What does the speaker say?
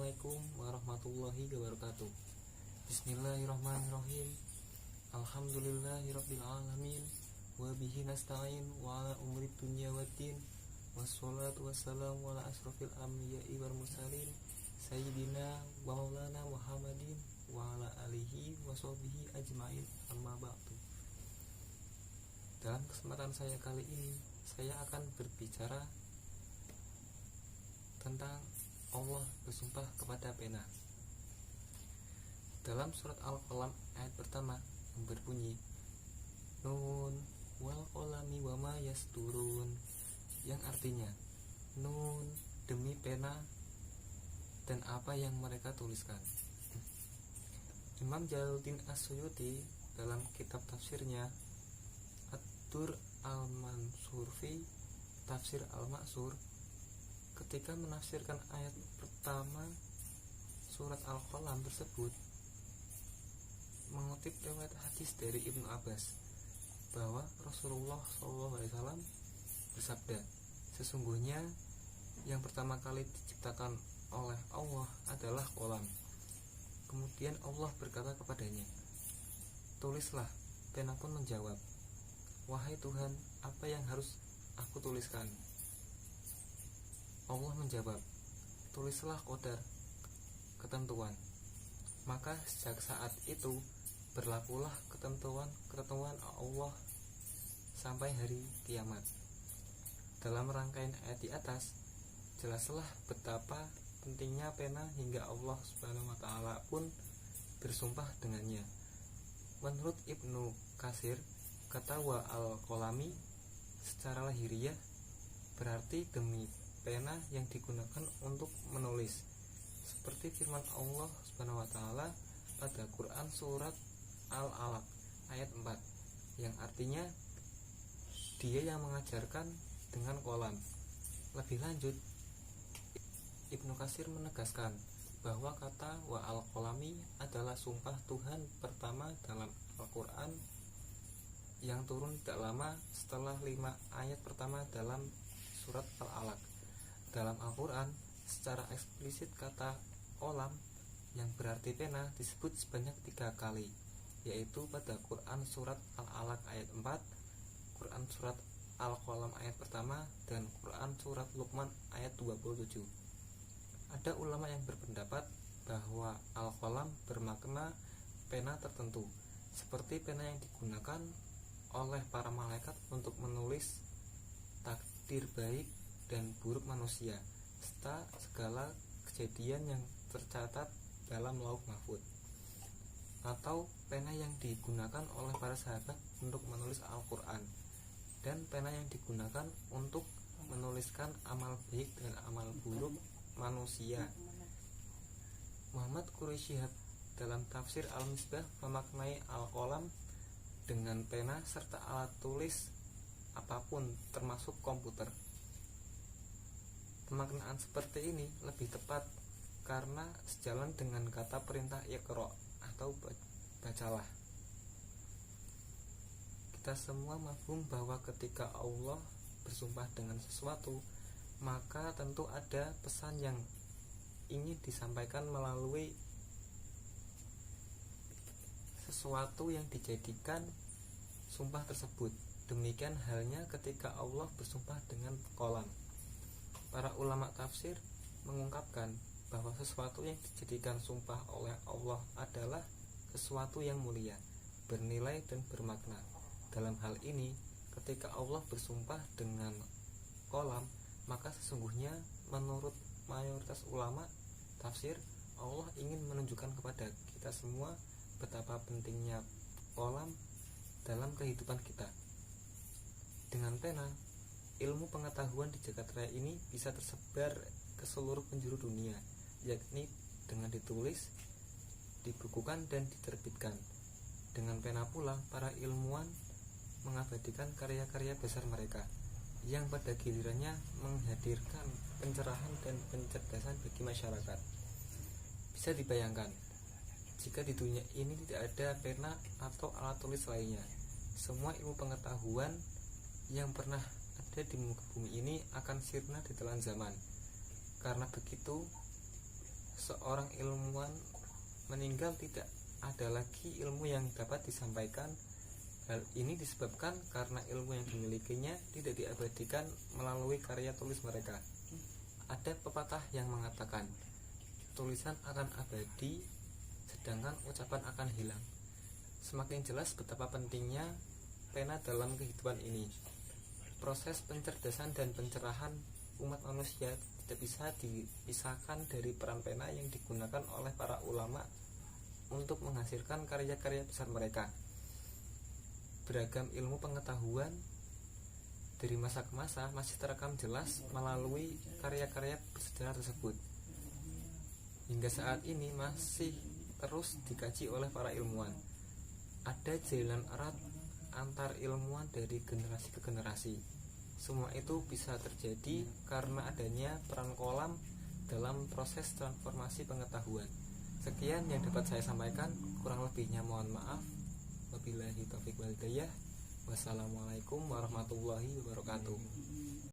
Assalamualaikum warahmatullahi wabarakatuh. Bismillahirrahmanirrahim. Alhamdulillahirabbil alamin wa bihi nasta'in wa ala umuri dunya waddin. Wassalatu wassalamu ala asrofil anbiya'i wal mursalin sayyidina wa maulana Muhammadin wa ala alihi wa sahbihi ajmain, amma ba'du. Dalam kesempatan saya kali ini, saya akan berbicara tentang Allah bersumpah kepada pena. Dalam surat Al-Qalam ayat pertama yang berbunyi Nun wal qalami wa ma yasturun, yang artinya Nun demi pena dan apa yang mereka tuliskan. Imam Jalaluddin As-Suyuti dalam kitab tafsirnya Ad-Dur Al-Mansur fi Tafsir Al-Maksur, ketika menafsirkan ayat pertama surat Al-Qalam tersebut, mengutip riwayat hadis dari Ibnu Abbas bahwa Rasulullah SAW bersabda, sesungguhnya yang pertama kali diciptakan oleh Allah adalah kolam. Kemudian Allah berkata kepadanya, tulislah. Pena pun menjawab, wahai Tuhan, apa yang harus aku tuliskan? Allah menjawab, tulislah qadar, ketentuan. Maka sejak saat itu berlakulah ketentuan Allah sampai hari kiamat. Dalam rangkaian ayat di atas, jelaslah betapa pentingnya pena hingga Allah Subhanahu wa taala pun bersumpah dengannya. Menurut Ibnu Katsir, kata wa al-qalami secara lahiriah berarti demi pena yang digunakan untuk menulis, seperti firman Allah Subhanahu wa taala pada Quran surat Al-Alaq ayat 4, yang artinya Dia yang mengajarkan dengan kolam. Lebih lanjut, Ibnu Katsir menegaskan bahwa kata wa al-qalami adalah sumpah Tuhan pertama dalam Al-Quran yang turun tidak lama setelah 5 ayat pertama dalam surat Al-Alaq. Dalam Al-Quran secara eksplisit kata kolam yang berarti pena disebut sebanyak 3 kali, yaitu pada Quran surat Al-Alaq ayat 4, Quran surat Al-Qalam ayat pertama, dan Quran surat Luqman ayat 27. Ada ulama yang berpendapat bahwa Al-Qalam bermakna pena tertentu, seperti pena yang digunakan oleh para malaikat untuk menulis takdir baik dan buruk manusia, serta segala kejadian yang tercatat dalam Lauh Mahfuz. Atau pena yang digunakan oleh para sahabat untuk menulis Al-Quran, dan pena yang digunakan untuk menuliskan amal baik dan amal buruk manusia. Muhammad Quraisy Shihab dalam tafsir Al-Misbah memaknai Al-Qalam dengan pena serta alat tulis apapun termasuk komputer. Pemaknaan seperti ini lebih tepat karena sejalan dengan kata perintah Iqra atau bacalah. Kita semua mafhum bahwa ketika Allah bersumpah dengan sesuatu, maka tentu ada pesan yang ingin disampaikan melalui sesuatu yang dijadikan sumpah tersebut. Demikian halnya ketika Allah bersumpah dengan kolam. Para ulama tafsir mengungkapkan bahwa sesuatu yang dijadikan sumpah oleh Allah adalah sesuatu yang mulia, bernilai dan bermakna. Dalam hal ini, ketika Allah bersumpah dengan kolam, maka sesungguhnya menurut mayoritas ulama tafsir, Allah ingin menunjukkan kepada kita semua betapa pentingnya kolam dalam kehidupan kita. Dengan pena, ilmu pengetahuan di jagat raya ini bisa tersebar ke seluruh penjuru dunia, yakni dengan ditulis, dibukukan dan diterbitkan. Dengan pena pula para ilmuwan mengabadikan karya-karya besar mereka, yang pada gilirannya menghadirkan pencerahan dan pencerdasan bagi masyarakat. Bisa dibayangkan, jika di dunia ini tidak ada pena atau alat tulis lainnya, semua ilmu pengetahuan yang pernah ada di muka bumi ini akan sirna di telan zaman. Karena begitu, seorang ilmuwan meninggal, tidak ada lagi ilmu yang dapat disampaikan. Hal ini disebabkan karena ilmu yang dimilikinya tidak diabadikan melalui karya tulis mereka. Ada pepatah yang mengatakan, tulisan akan abadi, sedangkan ucapan akan hilang. Semakin jelas betapa pentingnya pena dalam kehidupan ini. Proses pencerdasan dan pencerahan umat manusia tidak bisa dipisahkan dari peran pena yang digunakan oleh para ulama untuk menghasilkan karya-karya besar mereka. Beragam ilmu pengetahuan dari masa ke masa masih terekam jelas melalui karya-karya bersejarah tersebut. Hingga saat ini masih terus dikaji oleh para ilmuwan. Ada jalan erat antar ilmuwan dari generasi ke generasi. Semua itu bisa terjadi karena adanya peran kolam dalam proses transformasi pengetahuan. Sekian yang dapat saya sampaikan, kurang lebihnya mohon maaf. Wabillahi taufiq wal hidayah. Wassalamualaikum warahmatullahi wabarakatuh.